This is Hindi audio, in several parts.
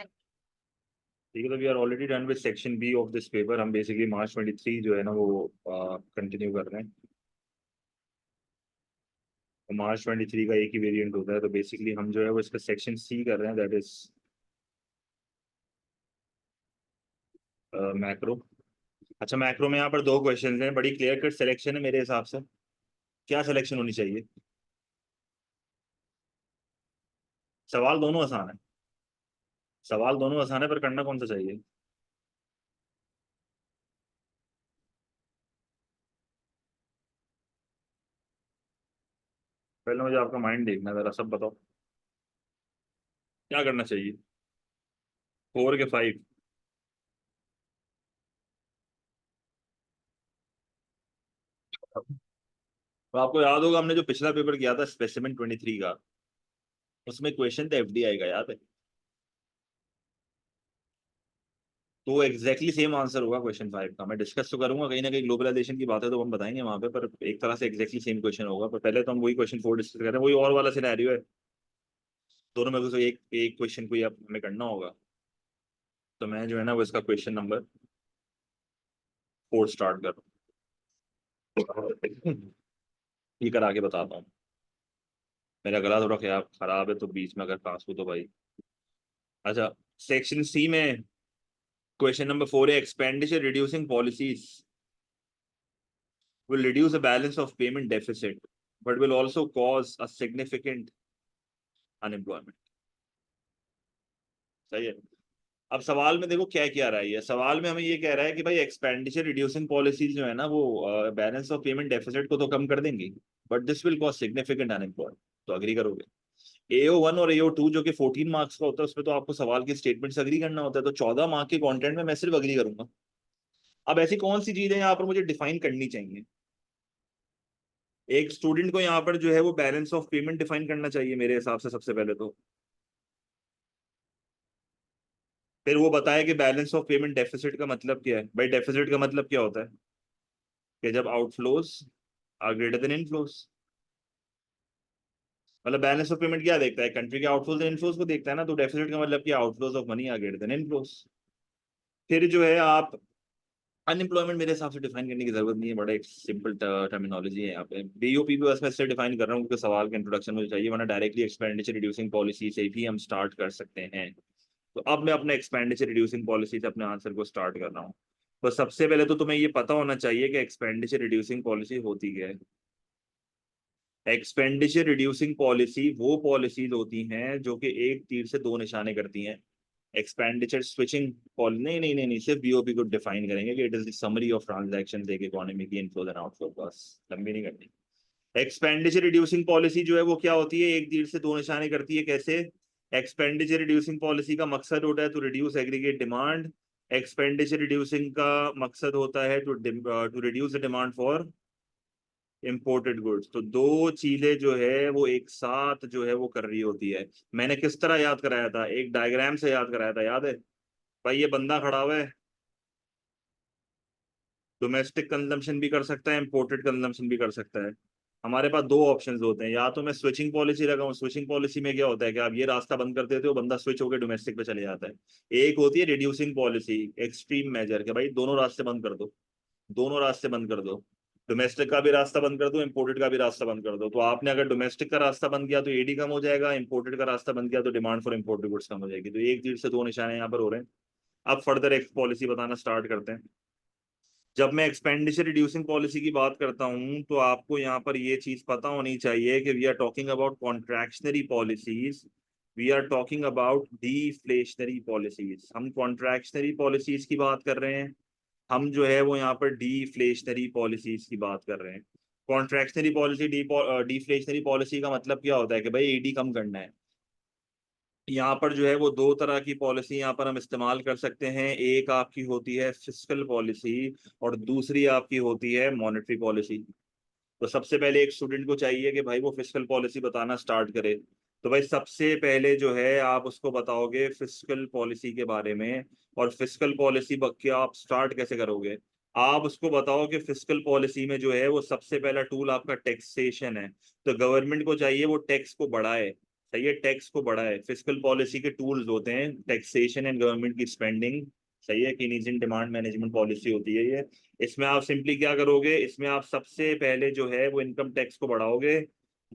ठीक है, तो we are already done with section B of this paper. हम बेसिकली मार्च 23 जो है ना वो कंटिन्यू कर रहे हैं। तो मार्च 23 का एक ही वेरिएंट होता है, तो बेसिकली हम जो है वो इसका सेक्शन सी कर रहे हैं, दैट इज मैक्रो। अच्छा, मैक्रो में यहाँ पर दो क्वेश्चन हैं, बड़ी क्लियर कट सिलेक्शन है मेरे हिसाब से। क्या सिलेक्शन होनी चाहिए? सवाल दोनों आसान है, सवाल दोनों आसान है, पर करना कौन सा चाहिए? पहले मुझे आपका माइंड देखना है जरा, सब बताओ क्या करना चाहिए। 4 के 5? तो आपको याद होगा हमने जो पिछला पेपर किया था स्पेसिमेन 23 का, उसमें क्वेश्चन था एफडीआई का, याद है? तो एग्जैक्टली सेम आंसर होगा क्वेश्चन 5 का। मैं डिस्कस तो करूंगा, कहीं ना कहीं ग्लोबलाइजेशन की बात है तो हम बताएंगे वहां पे, पर एक तरह से एग्जैक्टली सेम क्वेश्चन होगा। पर पहले तो हम वही क्वेश्चन 4 डिस्कस कर रहे हैं, वही और वाला सिनेरियो है। दोनों में से एक एक क्वेश्चन को ही आप हमें करना होगा। तो मैं जो है ना वो इसका क्वेश्चन नंबर 4 स्टार्ट कर रहा हूँ। ये करा के बताता हूँ। मेरा गला थोड़ा खराब है, तो बीच में अगर खांसू तो भाई। अच्छा, सेक्शन सी में क्वेश्चन नंबर 4 है, expenditure reducing policies will reduce the balance of payment deficit but will also cause a significant unemployment। सही है। अब सवाल में देखो क्या क्या रहा है, ये सवाल में हमें ये कह रहा है कि भाई एक्सपेंडिचर रिड्यूसिंग पॉलिसीज जो है ना वो बैलेंस ऑफ पेमेंट डेफिसिट को तो कम कर देंगी, but this will cause significant unemployment. तो अग्री करोगे? AO1 और AO2 जो कि 14 मार्क्स का होता है, उसमें तो आपको सवाल के स्टेटमेंट से अग्री करना होता है, तो 14 मार्क के कंटेंट में मैं सिर्फ अग्री करूंगा। अब ऐसी कौन सी चीजें यहाँ पर मुझे डिफाइन करनी चाहिए? एक स्टूडेंट को यहाँ पर जो है वो बैलेंस ऑफ पेमेंट डिफाइन करना चाहिए मेरे हिसाब से सबसे पहले तो। फिर वो बताया कि बैलेंस ऑफ पेमेंट डेफिसिट का मतलब क्या है। भाई डेफिसिट का मतलब क्या होता है? कि जब outflows are greater than inflows. मतलब बैलेंस ऑफ पेमेंट क्या देखता है? कंट्री के आउटफ्लोज एंड इनफ्लोज को देखता है ना। तो डेफिसिट का मतलब क्या? Outflows of money are greater than inflows. फिर जो है आप अनएम्प्लॉयमेंट मेरे हिसाब से डिफाइन करने की जरूरत नहीं है, बड़ा एक सिंपल टर्मिनोलॉजी है यहाँ पे। बीओपी भी बस मैं इससे डिफाइन कर रहा हूँ क्योंकि सवाल के इंट्रोडक्शन मुझे चाहिए, वरना डायरेक्टली एक्सपेंडिचर रिड्यूसिंग पॉलिसी से भी हम स्टार्ट कर सकते हैं। तो अब मैं अपने एक्सपेंडिचर रिड्यूसिंग पॉलिसी से अपने आंसर को स्टार्ट कर रहा हूँ। तो सबसे पहले तो तुम्हें ये पता होना चाहिए कि एक्सपेंडिचर रिड्यूसिंग पॉलिसी होती क्या है। एक्सपेंडिचर रिड्यूसिंग पॉलिसी वो पॉलिसीज होती हैं जो कि एक तीर से दो निशाने करती हैं। एक्सपेंडिचर स्विचिंग पॉलिसी नहीं नहीं नहीं नहीं, सिर्फ बीओपी को डिफाइन करेंगे कि it is the summary of transactions एक इकोनॉमी की, इनफ्लोज एंड आउटफ्लो, बस। लंबी नहीं करनी। एक्सपेंडिचर रिड्यूसिंग पॉलिसी जो है वो क्या होती है? एक तीर से दो निशाने करती है। कैसे? एक्सपेंडिचर रिड्यूसिंग पॉलिसी का मकसद होता है to reduce aggregate demand. Expenditure reducing का मकसद होता है to reduce the demand for imported goods. तो दो चीजें जो है वो एक साथ जो है वो कर रही होती है। मैंने किस तरह याद कराया था? एक डायग्राम से याद कराया था, याद है? भाई ये बंदा खड़ा हुआ है, डोमेस्टिक कंजम्पशन भी कर सकता है, इंपोर्टेड कंजम्पशन भी कर सकता है। हमारे पास दो ऑप्शंस होते हैं, या तो मैं स्विचिंग पॉलिसी लगाऊं। स्विचिंग पॉलिसी में क्या होता है कि आप ये रास्ता बंद कर देते हो, बंदा स्विच होकर डोमेस्टिक पे चले जाता है। एक होती है रिड्यूसिंग पॉलिसी, एक्सट्रीम मेजर, के भाई दोनों रास्ते बंद कर दो, दोनों रास्ते बंद कर दो। डोमेस्टिक का भी रास्ता बंद कर दो, इंपोर्टेड का भी रास्ता बंद कर दो। तो आपने अगर डोमेस्टिक का रास्ता बंद किया तो एडी कम हो जाएगा, इंपोर्टेड का रास्ता बंद किया तो डिमांड फॉर इंपोर्टेड गुड्स कम हो जाएगी। तो एक तीर से दो निशाने यहाँ पर हो रहे हैं। अब फर्दर एक पॉलिसी बताना स्टार्ट करते हैं। जब मैं एक्सपेंडिचर रिड्यूसिंग पॉलिसी की बात करता हूं तो आपको यहाँ पर ये चीज पता होनी चाहिए कि we are talking about contractionary policies, we are talking about deflationary policies. हम कॉन्ट्रैक्शनरी पॉलिसीज की बात कर रहे हैं, हम जो है वो यहाँ पर डिफ्लेशनरी पॉलिसीज की बात कर रहे हैं। कॉन्ट्रैक्शनरी पॉलिसी डिफ्लेशनरी पॉलिसी का मतलब क्या होता है कि भाई एडी कम करना है। यहाँ पर जो है वो दो तरह की पॉलिसी यहाँ पर हम इस्तेमाल कर सकते हैं। एक आपकी होती है फिस्कल पॉलिसी और दूसरी आपकी होती है मॉनेटरी पॉलिसी। तो सबसे पहले एक स्टूडेंट को चाहिए कि भाई वो फिस्कल पॉलिसी बताना स्टार्ट करे। तो भाई सबसे पहले जो है आप उसको बताओगे फिस्कल पॉलिसी के बारे में। और फिस्कल पॉलिसी क्या आप स्टार्ट कैसे करोगे? आप उसको बताओ कि फिस्कल पॉलिसी में जो है वो सबसे पहला टूल आपका टैक्सेशन है। तो गवर्नमेंट को चाहिए वो टैक्स को बढ़ाए। सही है, टैक्स को बढ़ाए। फिस्कल पॉलिसी के टूल्स होते हैं टैक्सेशन एंड गवर्नमेंट की स्पेंडिंग, सही है, कीनीजिंग डिमांड मैनेजमेंट पॉलिसी होती है ये। इसमें आप सिंपली क्या करोगे, इसमें आप सबसे पहले जो है वो इनकम टैक्स को बढ़ाओगे।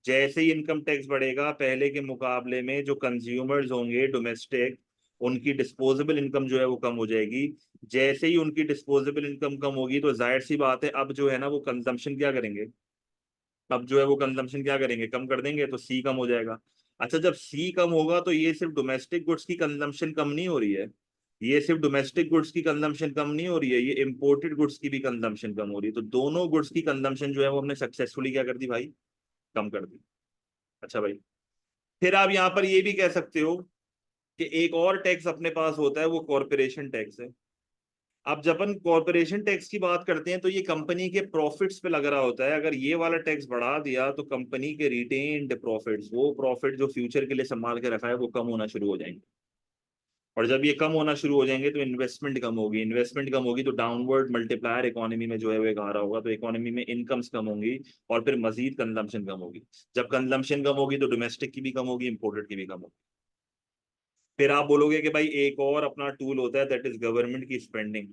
जैसे ही इनकम टैक्स बढ़ेगा, पहले के मुकाबले में जो कंज्यूमर्स होंगे डोमेस्टिक, उनकी डिस्पोजेबल इनकम जो है वो कम हो जाएगी। जैसे ही उनकी डिस्पोजेबल इनकम कम होगी तो जाहिर सी बात है अब जो है ना वो कंजम्पशन क्या करेंगे, अब जो है वो कंजम्पशन क्या करेंगे, कम कर देंगे, तो सी कम हो जाएगा। अच्छा, जब सी कम होगा तो ये सिर्फ डोमेस्टिक गुड्स की कंजम्पशन कम नहीं हो रही है, ये सिर्फ डोमेस्टिक गुड्स की कंजम्पशन कम नहीं हो रही है, ये इंपोर्टेड गुड्स की भी कंजम्पशन कम हो रही है। तो दोनों गुड्स की कंजम्पशन जो है वो हमने सक्सेसफुली क्या कर दी भाई, कम कर दी। अच्छा भाई, फिर आप यहाँ पर ये भी कह सकते हो कि एक और टैक्स अपने पास होता है, वो कॉरपोरेशन टैक्स है। अब जब अपन कॉरपोरेशन टैक्स की बात करते हैं तो ये कंपनी के प्रॉफिट्स पे लग रहा होता है। अगर ये वाला टैक्स बढ़ा दिया तो कंपनी के रिटेन्ड प्रॉफिट्स, वो प्रॉफिट जो फ्यूचर के लिए संभाल के रखा है, वो कम होना शुरू हो जाएंगे। और जब ये कम होना शुरू हो जाएंगे तो इन्वेस्टमेंट कम होगी, इन्वेस्टमेंट कम होगी तो डाउनवर्ड मल्टीप्लायर इकोनॉमी में जो है वो एक आ रहा होगा, तो इकोनॉमी में इनकम्स कम होंगी और फिर मजीद कंजम्पशन कम होगी। जब कंजम्पशन कम होगी तो डोमेस्टिक की भी कम होगी, इंपोर्टेड की भी कम होगी। फिर आप बोलोगे कि भाई एक और अपना टूल होता है, दैट इज गवर्नमेंट की स्पेंडिंग।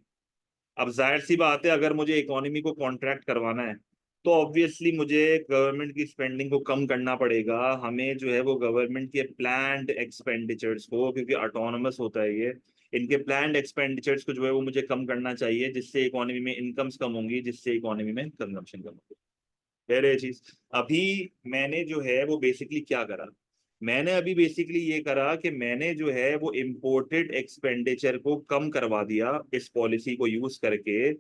अब जाहिर सी बात है, अगर मुझे इकोनॉमी को कॉन्ट्रैक्ट करवाना है तो ऑब्वियसली मुझे गवर्नमेंट की स्पेंडिंग को कम करना पड़ेगा। हमें जो है वो गवर्नमेंट के प्लान्ड एक्सपेंडिचर्स को, क्योंकि ऑटोनमस होता है ये, इनके प्लान्ड एक्सपेंडिचर्स को जो है वो मुझे कम करना चाहिए, जिससे इकोनॉमी में इनकम्स कम होंगी, जिससे इकोनॉमी में कंजम्पशन कम होगी। फिर ये चीज, अभी मैंने जो है वो बेसिकली क्या करा, मैंने अभी बेसिकली ये करा कि मैंने जो है वो इम्पोर्टेड एक्सपेंडिचर को कम करवा दिया इस पॉलिसी को यूज करके।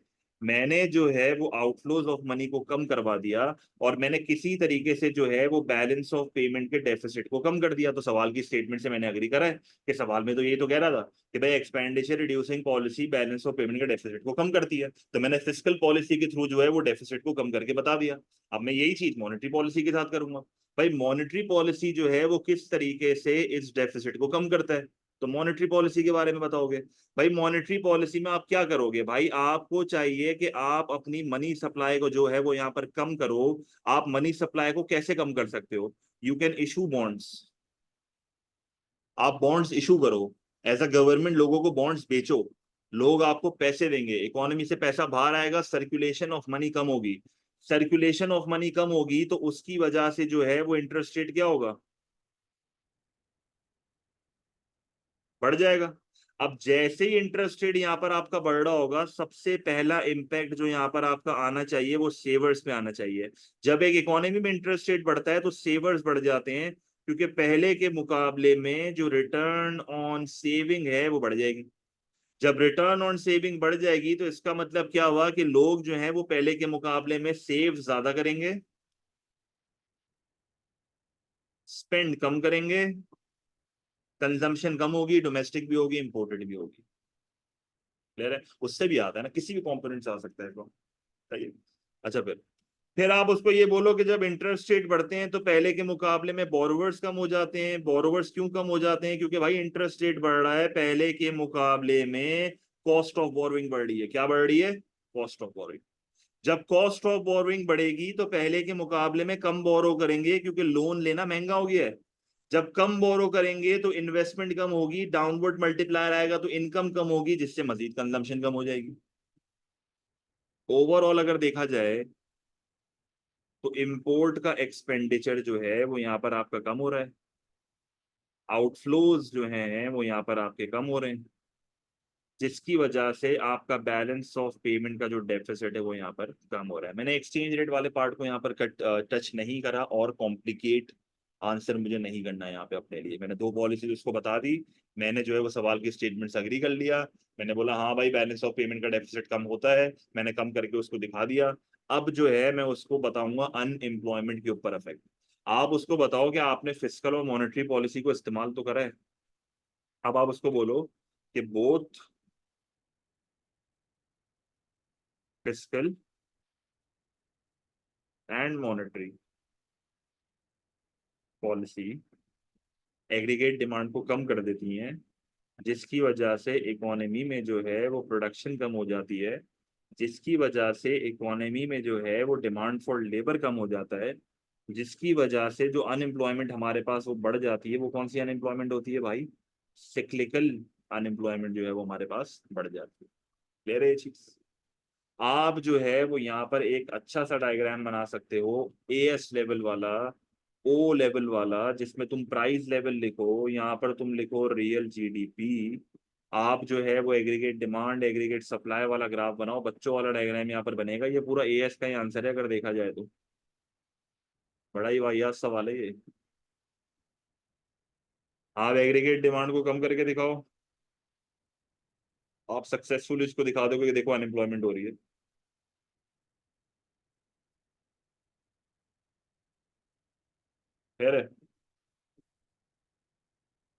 मैंने जो है वो आउटफ्लोज ऑफ मनी को कम करवा दिया, और मैंने किसी तरीके से जो है वो बैलेंस ऑफ पेमेंट के डेफिसिट को कम कर दिया। तो सवाल की स्टेटमेंट से मैंने अग्री करा है कि सवाल में तो ये तो कह रहा था कि भाई expenditure reducing policy balance of payment के डेफिसिट को कम करती है, तो मैंने फिस्कल पॉलिसी के थ्रू जो है वो डेफिसिट को कम करके बता दिया। अब मैं यही चीज मॉनेटरी पॉलिसी के साथ करूंगा। भाई मॉनेटरी पॉलिसी जो है वो किस तरीके से इस डेफिसिट को कम करता है, तो मॉनेटरी पॉलिसी के बारे में बताओगे। भाई मॉनेटरी पॉलिसी में आप क्या करोगे, भाई आपको चाहिए कि आप अपनी मनी सप्लाई को जो है वो यहाँ पर कम करो। आप मनी सप्लाई को कैसे कम कर सकते हो, यू कैन इशू बॉन्ड्स। आप बॉन्ड्स इशू करो, एज अ गवर्नमेंट लोगों को बॉन्ड्स बेचो, लोग आपको पैसे देंगे, इकोनॉमी से पैसा बाहर आएगा, सर्कुलेशन ऑफ मनी कम होगी। सर्कुलेशन ऑफ मनी कम होगी तो उसकी वजह से जो है वो इंटरेस्ट रेट क्या होगा, बढ़ जाएगा। अब जैसे ही इंटरेस्ट रेट यहाँ पर आपका बढ़ रहा होगा, सबसे पहला इम्पैक्ट जो यहाँ पर आपका आना चाहिए वो सेवर्स पे आना चाहिए। जब एक इकोनॉमी में इंटरेस्ट रेट बढ़ता है तो सेवर्स बढ़ जाते हैं, क्योंकि पहले के मुकाबले में जो रिटर्न ऑन सेविंग है वो बढ़ जाएगी। जब रिटर्न ऑन सेविंग बढ़ जाएगी तो इसका मतलब क्या हुआ कि लोग जो हैं वो पहले के मुकाबले में सेव ज्यादा करेंगे, स्पेंड कम करेंगे, कंजम्पशन कम होगी, डोमेस्टिक भी होगी, इंपोर्टेड भी होगी। क्लियर है, उससे भी आता है ना, किसी भी कंपोनेंट से आ सकता है तो सही है। अच्छा, फिर आप उसको ये बोलो कि जब इंटरेस्ट रेट बढ़ते हैं तो पहले के मुकाबले में बोरोवर्स कम हो जाते हैं। बोरोवर्स क्यों कम हो जाते हैं, क्योंकि भाई इंटरेस्ट रेट बढ़ रहा है, पहले के मुकाबले में कॉस्ट ऑफ बोरोइंग बढ़ रही है। क्या बढ़ रही है, कॉस्ट ऑफ बोरोइंग। जब कॉस्ट ऑफ बोरोइंग बढ़ेगी तो पहले के मुकाबले में कम बोरो करेंगे, क्योंकि लोन लेना महंगा हो गया है। जब कम बोरो करेंगे तो इन्वेस्टमेंट कम होगी, डाउनवर्ड मल्टीप्लायर आएगा तो इनकम कम होगी, जिससे मजीद कंजम्पशन कम हो जाएगी। ओवरऑल अगर देखा जाए तो इंपोर्ट का एक्सपेंडिचर जो है वो यहाँ पर आपका कम हो रहा है, आउटफ्लोज जो हैं वो यहाँ पर आपके कम हो रहे हैं, जिसकी वजह से आपका बैलेंस ऑफ पेमेंट का जो डेफिसिट है वो यहाँ पर कम हो रहा है। मैंने एक्सचेंज रेट वाले पार्ट को यहाँ पर टच नहीं करा, और कॉम्प्लिकेट आंसर मुझे नहीं करना है यहाँ पे अपने लिए। मैंने दो पॉलिसीज उसको बता दी, मैंने जो है वो सवाल की स्टेटमेंट अग्री कर लिया। मैंने बोला हाँ भाई बैलेंस ऑफ पेमेंट का डेफिसिट कम होता है, मैंने कम करके उसको दिखा दिया। अब जो है मैं उसको बताऊंगा अनएम्प्लॉयमेंट के ऊपर इफेक्ट। आप उसको बताओ कि आपने फिस्कल और मॉनेटरी पॉलिसी को इस्तेमाल तो करा है। अब आप उसको बोलो कि both fiscal and monetary policy aggregate demand को कम कर देती हैं, जिसकी वजह से इकोनॉमी में जो है वो प्रोडक्शन कम हो जाती है, जिसकी वजह से इकोनॉमी में जो है वो डिमांड फॉर लेबर कम हो जाता है, जिसकी वजह से जो अनएम्प्लॉयमेंट हमारे पास वो बढ़ जाती है, वो कौन सी अनएम्प्लॉयमेंट होती है भाई? सिक्लिकल अनएम्प्लॉयमेंट जो है वो हमारे पास बढ़ जाती है। क्लियर है ये चीज? आप जो है वो यहाँ पर एक अच्छा सा डायग्राम बना सकते हो, एएस लेवल वाला, ओ लेवल वाला, जिसमें तुम प्राइस लेवल लिखो, यहाँ पर तुम लिखो रियल जीडीपी। आप जो है वो एग्रीगेट डिमांड एग्रीगेट सप्लाई वाला ग्राफ बनाओ, बच्चों वाला डायग्राम यहाँ पर बनेगा। ये पूरा एएस का ही आंसर है अगर देखा जाए तो। बड़ा ही वाहियात सवाल है ये। आप एग्रीगेट डिमांड को कम करके दिखाओ, आप सक्सेसफुल इसको दिखा दोगे कि देखो अनएम्प्लॉयमेंट हो रही है। फिर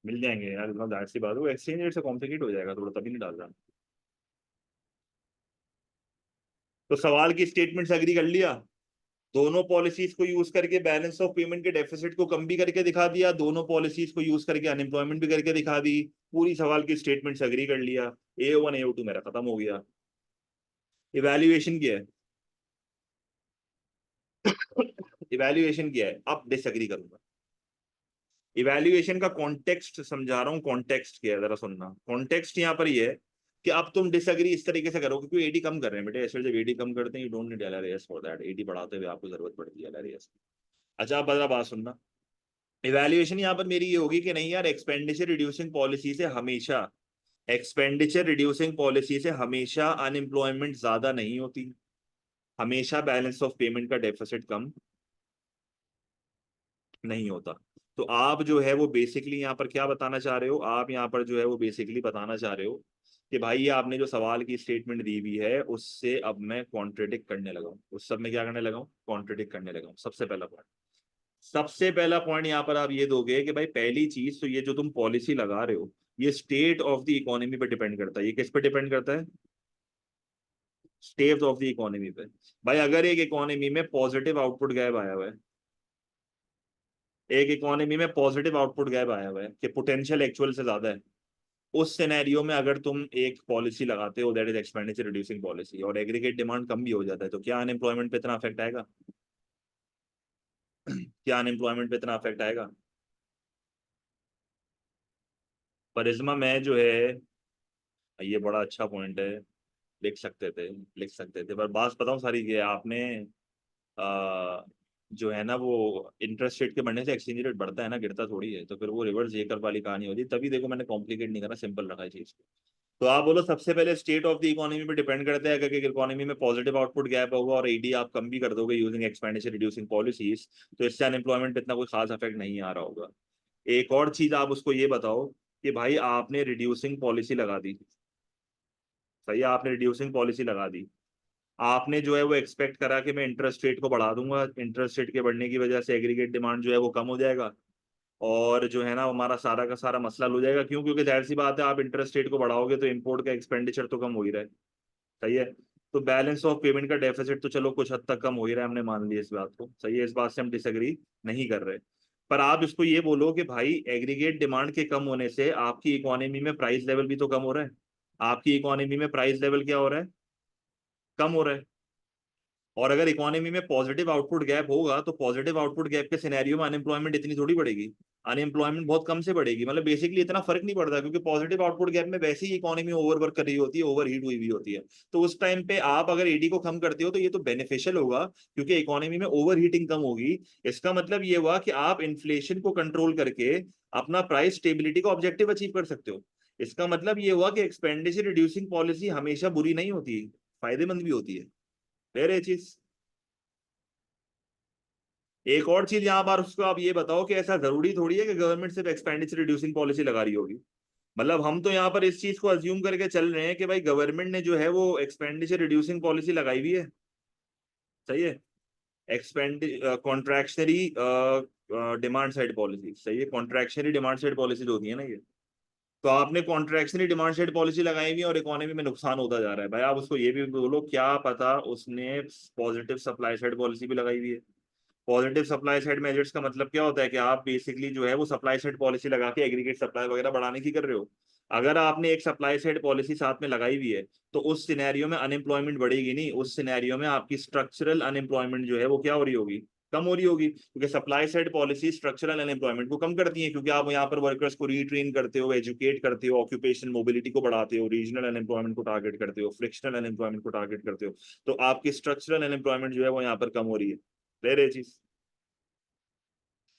मिल जाएंगे यार, इतना जाहिर सी बात है, वो एक्सचेंज रेट से कॉम्प्लिकेट हो जाएगा थोड़ा, तभी नहीं डाल रहा। तो सवाल की स्टेटमेंट्स एग्री कर लिया, दोनों पॉलिसीज को यूज करके बैलेंस ऑफ पेमेंट के डेफिसिट को कम भी करके दिखा दिया, दोनों पॉलिसीज को यूज करके अनएम्प्लॉयमेंट भी करके दिखा दी, पूरी सवाल की स्टेटमेंट्स एग्री कर लिया। A1 A2 मेरा खत्म हो गया। इवैल्यूएशन क्या है? इवैल्यूएशन क्या है? अब डिसएग्री करूंगा। इवैल्यूएशन का कॉन्टेक्स्ट समझा रहा हूँ, कॉन्टेक्स्ट क्या है जरा सुनना। कॉन्टेक्स्ट यहाँ पर ये है कि अब तुम डिसएग्री इस तरीके से करोगे, क्योंकि एडी कम कर रहे हैं बेटे, ऐसे जब एडी कम करते हैं you don't need LRS for that, AD बढ़ाते हुए आपको जरूरत पड़ती है एलआरएस की। अच्छा आप बड़ा बात सुनना, इवैल्यूएशन यहाँ पर मेरी ये होगी कि नहीं यार, एक्सपेंडिचर रिड्यूसिंग पॉलिसी से हमेशा, एक्सपेंडिचर रिड्यूसिंग पॉलिसी से हमेशा अनएम्प्लॉयमेंट ज्यादा नहीं होती, हमेशा बैलेंस ऑफ पेमेंट का डेफिसिट कम नहीं होता। तो आप जो है वो बेसिकली यहाँ पर क्या बताना चाह रहे हो? आप यहाँ पर जो है वो बेसिकली बताना चाह रहे हो कि भाई ये आपने जो सवाल की स्टेटमेंट दी हुई है उससे अब मैं कॉन्ट्रेडिक्ट करने लगा हूँ, उस सब में क्या करने लगा हूँ? कॉन्ट्रेडिक्ट करने लगा हूँ। सबसे पहला पॉइंट, सबसे पहला पॉइंट यहाँ पर आप ये दोगे कि भाई पहली चीज तो ये जो तुम पॉलिसी लगा रहे हो ये स्टेट ऑफ द इकोनॉमी पे डिपेंड करता है। ये किस पे डिपेंड करता है? स्टेट ऑफ द इकोनॉमी पे। भाई अगर एक इकोनॉमी में पॉजिटिव आउटपुट गैप आया हुआ है, एक इकोनॉमी में पॉजिटिव आउटपुट गैप आया हुआ है कि पोटेंशियल एक्चुअल से ज्यादा है, उस सिनेरियो में अगर तुम एक पॉलिसी लगाते हो that is expenditure reducing policy, और एग्रीगेट डिमांड कम भी हो जाता है, तो क्या अनएम्प्लॉयमेंट पे इतना अफेक्ट आएगा? क्या अनएम्प्लॉयमेंट पे इतना अफेक्ट आएगा? पर इसमें मैं जो है, ये बड़ा अच्छा पॉइंट है, लिख सकते थे, लिख सकते थे, पर बात बताऊं सारी कि आपने आ, जो है ना वो इंटरेस्ट रेट के बढ़ने से एक्सचेंज रेट बढ़ता है ना, गिरता थोड़ी है, तो फिर वो रिवर्स जेकर वाली कहानी होती है। तभी देखो मैंने कॉम्प्लिकेट नहीं करा, सिंपल रखा है चीज को। तो आप बोलो सबसे पहले स्टेट ऑफ द इकोनॉमी पे डिपेंड करता है, अगर इकोनॉमी में पॉजिटिव आउटपुट गैप होगा और एडी आप कम भी कर दोगे यूजिंग एक्सपेंडिचर रिड्यूसिंग पॉलिसीज, तो इससे अनएम्प्लॉयमेंट पे इतना कोई खास इफेक्ट नहीं आ रहा होगा। एक और चीज आप उसको ये बताओ कि भाई आपने रिड्यूसिंग पॉलिसी लगा दी, सही है, आपने रिड्यूसिंग पॉलिसी लगा दी, आपने जो है वो एक्सपेक्ट करा कि मैं इंटरेस्ट रेट को बढ़ा दूंगा, इंटरेस्ट रेट के बढ़ने की वजह से एग्रीगेट डिमांड जो है वो कम हो जाएगा, और जो है ना हमारा सारा का सारा मसला हो जाएगा। क्यों? क्योंकि जाहिर सी बात है, आप इंटरेस्ट रेट को बढ़ाओगे तो इम्पोर्ट का एक्सपेंडिचर तो कम हो ही रहा है, सही है। तो बैलेंस ऑफ पेमेंट का डेफिसिट तो चलो कुछ हद तक कम हो ही रहा है, हमने मान लिया इस बात को, सही है, इस बात से हम डिसएग्री नहीं कर रहे। पर आप इसको ये बोलो कि भाई एग्रीगेट डिमांड के कम होने से आपकी इकोनॉमी में प्राइस लेवल भी तो कम हो रहा है, आपकी इकोनॉमी में प्राइस लेवल क्या हो रहा है? कम हो रहा है। और अगर इकोनॉमी में पॉजिटिव आउटपुट गैप होगा तो पॉजिटिव आउटपुट गैप के सिनेरियो में अनएम्प्लॉयमेंट इतनी थोड़ी बढ़ेगी, अनएम्प्लॉयमेंट बहुत कम से बढ़ेगी, मतलब बेसिकली इतना फर्क नहीं पड़ता, क्योंकि पॉजिटिव आउटपुट गैप में वैसे ही इकोनॉमी ओवरवर्क कर रही होती है, ओवर हीट हुई हुई होती है। तो उस टाइम पे आप अगर एडी को कम करते हो तो ये तो बेनिफिशियल होगा, क्योंकि इकोनॉमी में ओवर हीटिंग कम होगी। इसका मतलब ये हुआ कि आप इन्फ्लेशन को कंट्रोल करके अपना प्राइस स्टेबिलिटी का ऑब्जेक्टिव अचीव कर सकते हो। इसका मतलब ये हुआ कि एक्सपेंडिचर रिड्यूसिंग पॉलिसी हमेशा बुरी नहीं होती, फायदेमंद भी होती है। क्लियर है ये चीज? एक और चीज यहाँ पर उसको आप ये बताओ कि ऐसा जरूरी थोड़ी है कि गवर्नमेंट सिर्फ एक्सपेंडिचर रिड्यूसिंग पॉलिसी लगा रही होगी। मतलब हम तो यहाँ पर इस चीज को अज्यूम करके चल रहे हैं कि भाई गवर्नमेंट ने जो है वो एक्सपेंडिचर रिड्यूसिंग पॉलिसी लगाई हुई है, सही है, expand contractionary demand side policy, सही है, कॉन्ट्रैक्शनरी डिमांड साइड पॉलिसी होती है ना ये। तो आपने कॉन्ट्रैक्शनरी डिमांड साइड पॉलिसी लगाई हुई है और इकोनॉमी में नुकसान होता जा रहा है, भाई आप उसको ये भी बोलो क्या पता उसने पॉजिटिव सप्लाई साइड पॉलिसी भी लगाई हुई है। पॉजिटिव सप्लाई साइड मेजर्स का मतलब क्या होता है कि आप बेसिकली जो है वो सप्लाई साइड पॉलिसी लगा के एग्रीगेट सप्लाई वगैरह बढ़ाने की कर रहे हो। अगर आपने एक सप्लाई साइड पॉलिसी साथ में लगाई हुई है तो उस सिनेरियो में अनएम्प्लॉयमेंट बढ़ेगी नहीं, उस सिनेरियो में आपकी स्ट्रक्चरल अनएम्प्लॉयमेंट जो है वो क्या हो रही होगी? कम हो रही होगी, क्योंकि supply side policy structural unemployment को कम करती है, क्योंकि आप यहाँ पर वर्कर्स को रीट्रेन करते हो, एजुकेट करते हो, ऑक्यूपेशन मोबिलिटी को बढ़ाते हो, रीजनल अनएम्प्लॉयमेंट को टारगेट करते हो, फ्रिक्शनल अनएम्प्लॉयमेंट को टारगेट करते हो, तो आपकी स्ट्रक्चरल अनएम्प्लॉयमेंट जो है वो यहाँ पर कम हो रही है। क्लियर है चीज?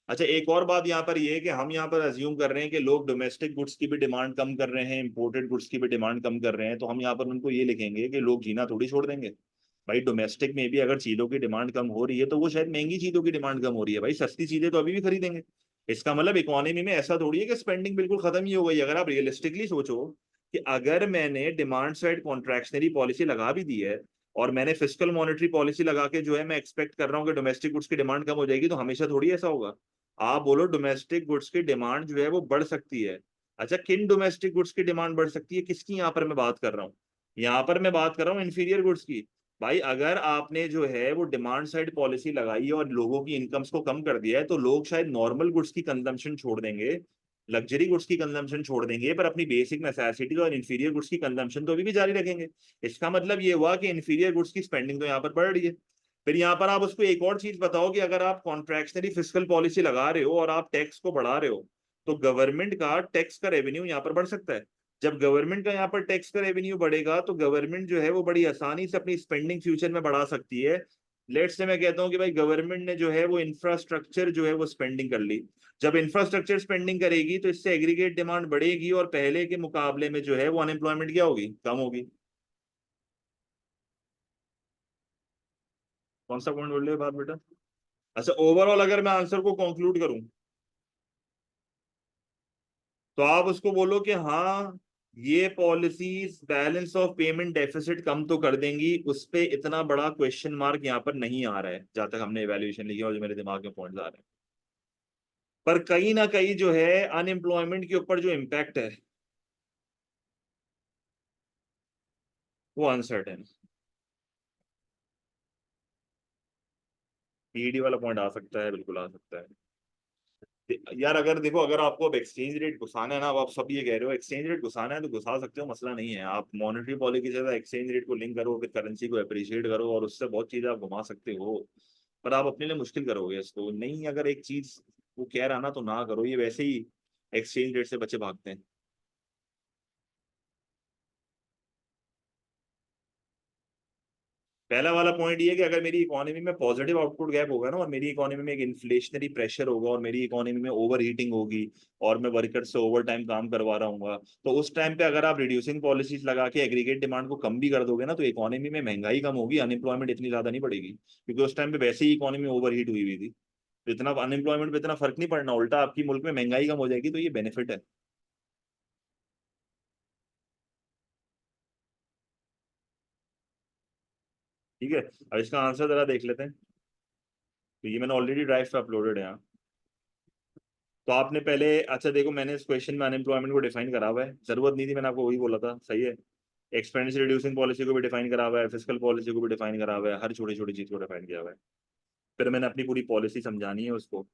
अच्छा, एक और बात यहाँ पर ये है कि हम यहाँ पर अज्यूम कर रहे हैं कि लोग डोमेस्टिक गुड्स की भी डिमांड कम कर रहे हैं, इंपोर्टेड गुड्स की भी डिमांड कम कर रहे हैं, तो हम यहाँ पर उनको ये लिखेंगे कि लोग जीना थोड़ी छोड़ देंगे। भाई डोमेस्टिक में भी अगर चीजों की डिमांड कम हो रही है तो वो शायद महंगी चीजों की डिमांड कम हो रही है, भाई सस्ती चीजें तो अभी भी खरीदेंगे। इसका मतलब इकोनॉमी में ऐसा थोड़ी है कि स्पेंडिंग बिल्कुल खत्म ही हो गई। अगर आप रियलिस्टिकली सोचो कि अगर मैंने डिमांड साइड कॉन्ट्रैक्शनरी पॉलिसी लगा भी दी है और मैंने फिस्कल मॉनेटरी पॉलिसी लगा के जो है मैं एक्सपेक्ट कर रहा हूँ कि डोमेस्टिक गुड्स की डिमांड कम हो जाएगी, तो हमेशा थोड़ी ऐसा होगा। आप बोलो डोमेस्टिक गुड्स की डिमांड जो है वो बढ़ सकती है। अच्छा, किन डोमेस्टिक गुड्स की डिमांड बढ़ सकती है, किसकी यहाँ पर मैं बात कर रहा हूँ? यहाँ पर मैं बात कर रहा हूँ इंफीरियर गुड्स की। भाई अगर आपने जो है वो डिमांड साइड पॉलिसी लगाई है और लोगों की इनकम्स को कम कर दिया है, तो लोग शायद नॉर्मल गुड्स की कंजम्पशन छोड़ देंगे, लग्जरी गुड्स की कंजम्पशन छोड़ देंगे, पर अपनी बेसिक नेसेसिटीज और इंफीरियर गुड्स की कंजम्पशन तो अभी भी जारी रखेंगे। इसका मतलब ये हुआ कि इंफीरियर गुड्स की स्पेंडिंग तो यहाँ पर बढ़ रही है। फिर यहाँ पर आप उसको एक और चीज बताओ कि अगर आप कॉन्ट्रैक्शनरी फिस्कल पॉलिसी लगा रहे हो और आप टैक्स को बढ़ा रहे हो, तो गवर्नमेंट का टैक्स का रेवेन्यू यहाँ पर बढ़ सकता है। जब गवर्नमेंट का यहाँ पर टैक्स का रेवेन्यू बढ़ेगा तो गवर्नमेंट जो है वो बड़ी आसानी से अपनी स्पेंडिंग फ्यूचर में बढ़ा सकती है। लेट्स से मैं कहता हूँ कि भाई गवर्नमेंट ने जो है वो इंफ्रास्ट्रक्चर जो है वो स्पेंडिंग कर ली। जब इंफ्रास्ट्रक्चर स्पेंडिंग करेगी तो इससे एग्रीगेट डिमांड बढ़ेगी और पहले के मुकाबले में जो है वो अनएम्प्लॉयमेंट क्या होगी, कम होगी। कौन सा पॉइंट बोल रहे हो बात बेटा? अच्छा, ओवरऑल अगर मैं आंसर को कंक्लूड करूं तो आप उसको बोलो कि हाँ, ये policies balance of payment deficit कम तो कर देंगी, उस पे इतना बड़ा क्वेश्चन मार्क यहाँ पर नहीं आ रहा है जहां तक हमने इवैल्यूएशन लिखी और जो मेरे दिमाग में पॉइंट्स आ रहे हैं। पर कहीं ना कहीं जो है अनएम्प्लॉयमेंट के ऊपर जो इम्पैक्ट है वो अनसर्टेन। पीईडी वाला पॉइंट आ सकता है, बिल्कुल आ सकता है। यार अगर देखो, अगर आपको अब एक्सचेंज रेट घुसाना है ना, अब आप सब ये कह रहे हो एक्सचेंज रेट घुसाना है तो घुसा सकते हो, मसला नहीं है। आप मॉनेटरी पॉलिसी के साथ एक्सचेंज रेट को लिंक करो, फिर करेंसी को अप्रिशिएट करो और उससे बहुत चीजें आप घुमा सकते हो। पर आप अपने लिए मुश्किल करोगे इसको नहीं। अगर एक चीज वो कह रहा ना तो ना करो, ये वैसे ही एक्सचेंज रेट से बच्चे भागते हैं। पहला वाला पॉइंट ये है कि अगर मेरी इकोनॉमी में पॉजिटिव आउटपुट गैप होगा ना और मेरी इकोनॉमी में एक इन्फ्लेशनरी प्रेशर होगा और मेरी इकोनॉमी में ओवर हीटिंग होगी और मैं वर्कर से ओवर टाइम काम करवा रहा हूँ, तो उस टाइम पे अगर आप रिड्यूसिंग पॉलिसीज लगा के एग्रीगेट डिमांड को कम भी कर दोगे ना तो इकोनॉमी में महंगाई कम होगी, अनएम्प्लॉयमेंट इतनी ज्यादा नहीं बढ़ेगी, क्योंकि उस टाइम पे वैसे ही इकोनॉमी ओवर हीट हुई हुई थी। तो इतना अनएम्प्लॉयमेंट पे इतना फर्क नहीं पड़ना, उल्टा आपकी मुल्क में महंगाई कम हो जाएगी, तो ये बेनिफिट है। ठीक है, अब इसका आंसर जरा देख लेते हैं। तो ये मैंने ऑलरेडी ड्राइव पे अपलोडेड है यहाँ। तो आपने पहले, अच्छा देखो, मैंने इस क्वेश्चन में अनएम्प्लॉयमेंट को डिफाइन करा हुआ है, जरूरत नहीं थी, मैंने आपको वही बोला था, सही है। एक्सपेंडिचर रिड्यूसिंग पॉलिसी को भी डिफाइन करा हुआ है, फिस्कल पॉलिसी को भी डिफाइन करा हुआ है, हर छोटी छोटी चीज को डिफाइन किया हुआ है। फिर मैंने अपनी पूरी पॉलिसी समझानी है उसको।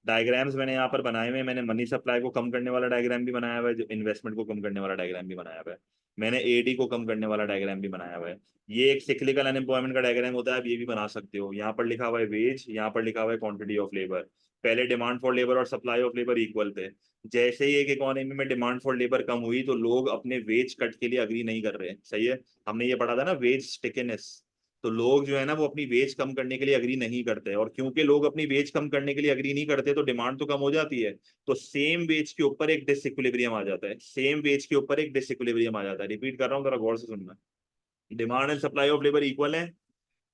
डायग्राम्स मैंने यहाँ पर बनाए हुए हैं, मैंने मनी सप्लाई को कम करने वाला डायग्राम भी बनाया हुआ है, जो इन्वेस्टमेंट को कम करने वाला डायग्राम भी बनाया हुआ है। मैंने एडी को कम करने वाला डायग्राम भी बनाया हुआ है। ये एक सिक्लिकल अनएम्प्लॉयमेंट का डायग्राम होता है, आप ये भी बना सकते हो। यहाँ पर लिखा हुआ है वेज, यहाँ पर लिखा हुआ है क्वांटिटी ऑफ लेबर। पहले डिमांड फॉर लेबर और सप्लाई ऑफ लेबर इक्वल थे। जैसे ही एक इकोनॉमी में डिमांड फॉर लेबर कम हुई तो लोग अपने वेज कट के लिए अग्री नहीं कर रहे, सही है। हमने ये पढ़ा था ना, वेज स्टिकेनेस। तो लोग जो है ना वो अपनी वेज कम करने के लिए अग्री नहीं करते, और क्योंकि लोग अपनी वेज कम करने के लिए अग्री नहीं करते तो डिमांड तो कम हो जाती है। तो सेम वेज के ऊपर एक डिसइक्विलिब्रियम आ जाता है, सेम वेज के ऊपर एक डिसइक्विलिब्रियम आ जाता है। रिपीट कर रहा हूँ, जरा गौर से सुनना। Demand and supply of labour equal है,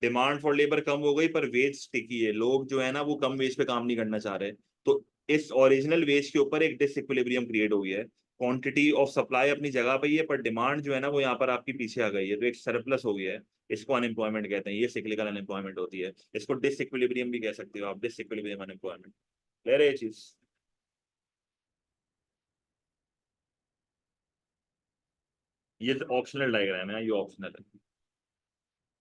डिमांड फॉर लेबर कम हो गई पर वेज टिकी है, लोग जो है ना वो कम वेज पे काम नहीं करना चाह रहे। तो इस ओरिजिनल वेज के ऊपर एक डिसइक्विलिब्रियम क्रिएट हो गया है। क्वांटिटी ऑफ सप्लाई अपनी जगह पे ही है पर डिमांड जो है ना वो यहाँ पर आपकी पीछे आ गई है, तो एक सरप्लस हो गया है। इसको अनएम्प्लॉयमेंट कहते हैं, ये सिक्लिकल अनएम्प्लॉयमेंट होती है। इसको डिसइक्विलिब्रियम भी कह सकते हो आप, डिसइक्विलिब्रियम अनएम्प्लॉयमेंट। ले रहे ये चीज। ये ऑप्शनल डायग्राम है, ये ऑप्शनल है।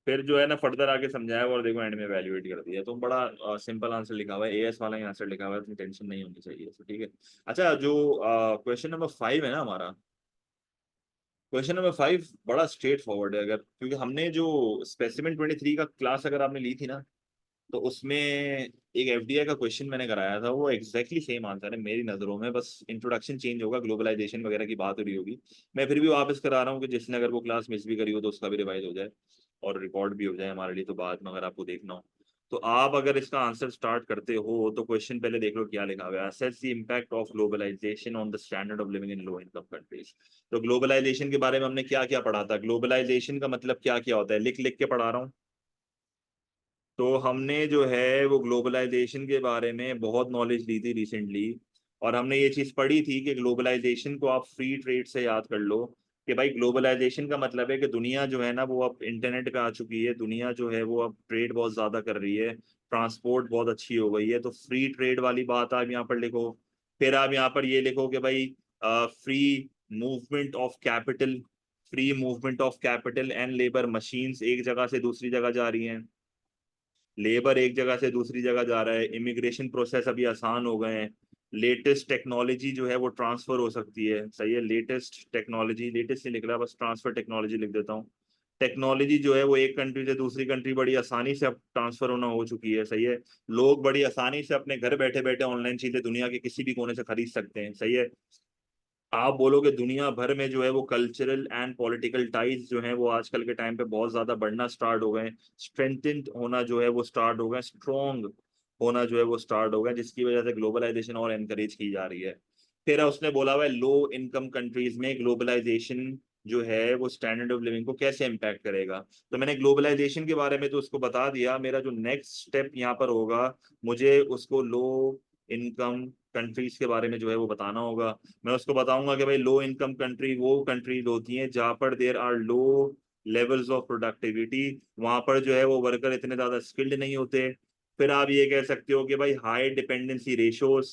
फिर जो है ना फर्दर आके समझाया हुआ और देखो एंड में वैल्यूएट कर दिया, तो बड़ा सिंपल आंसर लिखा हुआ है, एएस वाला ही आंसर लिखा हुआ है, इतनी टेंशन नहीं होनी चाहिए, तो ठीक है। अच्छा, जो क्वेश्चन नंबर 5 है ना हमारा, क्वेश्चन नंबर 5 बड़ा स्ट्रेट फॉरवर्ड है, अगर क्योंकि हमने जो स्पेसिमेन 23 का क्लास अगर आपने ली थी ना, तो उसमें एक एफडीआई का क्वेश्चन मैंने कराया था, वो एग्जैक्टली सेम आंसर है मेरी नजरों में, बस इंट्रोडक्शन चेंज होगा, ग्लोबलाइजेशन वगैरह की बात हो रही होगी। मैं फिर भी वापस करा रहा हूँ कि जिसने अगर वो क्लास मिस भी करी हो तो उसका भी रिवाइज हो जाए और रिकॉर्ड भी हो जाए हमारे लिए, तो बाद में अगर आपको देखना हो। तो आप अगर इसका आंसर स्टार्ट करते हो तो क्वेश्चन पहले देख लो क्या लिखा हुआ है, assess the impact of globalisation on the standard of living in low income countries. तो ग्लोबलाइजेशन के बारे में हमने क्या क्या पढ़ा था, ग्लोबलाइजेशन का मतलब क्या क्या होता है, लिख लिख के पढ़ा रहा हूँ। तो हमने जो है वो ग्लोबलाइजेशन के बारे में बहुत नॉलेज ली थी रिसेंटली, और हमने ये चीज पढ़ी थी कि ग्लोबलाइजेशन को आप फ्री ट्रेड से याद कर लो, कि भाई ग्लोबलाइजेशन का मतलब है कि दुनिया जो है ना वो अब इंटरनेट पे आ चुकी है, दुनिया जो है वो अब ट्रेड बहुत ज्यादा कर रही है, ट्रांसपोर्ट बहुत अच्छी हो गई है, तो फ्री ट्रेड वाली बात आप यहाँ पर लिखो। फिर आप यहाँ पर ये लिखो कि भाई free movement of capital, free movement of capital and labour, machines एक जगह से दूसरी जगह जा रही हैं, लेबर एक जगह से दूसरी जगह जा रहा है, इमिग्रेशन प्रोसेस अभी आसान हो गए हैं, लेटेस्ट टेक्नोलॉजी जो है वो ट्रांसफर हो सकती है, सही है, लेटेस्ट टेक्नोलॉजी, लेटेस्ट नहीं लिख रहा, बस ट्रांसफर टेक्नोलॉजी लिख देता हूँ। टेक्नोलॉजी जो है वो एक कंट्री से दूसरी कंट्री बड़ी आसानी से अब ट्रांसफर होना हो चुकी है, सही है। लोग बड़ी आसानी से अपने घर बैठे बैठे ऑनलाइन चीजें दुनिया के किसी भी कोने से खरीद सकते हैं, सही है। आप बोलोगे दुनिया भर में जो है वो कल्चरल एंड पॉलिटिकल टाइज जो है वो आजकल के टाइम पे बहुत ज्यादा बढ़ना स्टार्ट हो गए, स्ट्रेंथेंड होना जो है वो स्टार्ट हो गए, स्ट्रॉन्ग होना जो है वो स्टार्ट हो गया, जिसकी वजह से ग्लोबलाइजेशन और एनकरेज की जा रही है। फिर उसने बोला हुआ है लो इनकम कंट्रीज में ग्लोबलाइजेशन जो है वो स्टैंडर्ड ऑफ लिविंग को कैसे इम्पैक्ट करेगा। तो मैंने ग्लोबलाइजेशन के बारे में तो उसको बता दिया, मेरा जो नेक्स्ट स्टेप यहाँ पर होगा, मुझे उसको लो इनकम कंट्रीज के बारे में जो है वो बताना होगा। मैं उसको बताऊंगा कि भाई लो इनकम कंट्री वो कंट्रीज होती हैं जहां पर there are low levels of productivity, वहां पर जो है वो वर्कर इतने ज्यादा स्किल्ड नहीं होते। फिर आप ये कह सकते हो कि भाई हाई डिपेंडेंसी रेशियोज,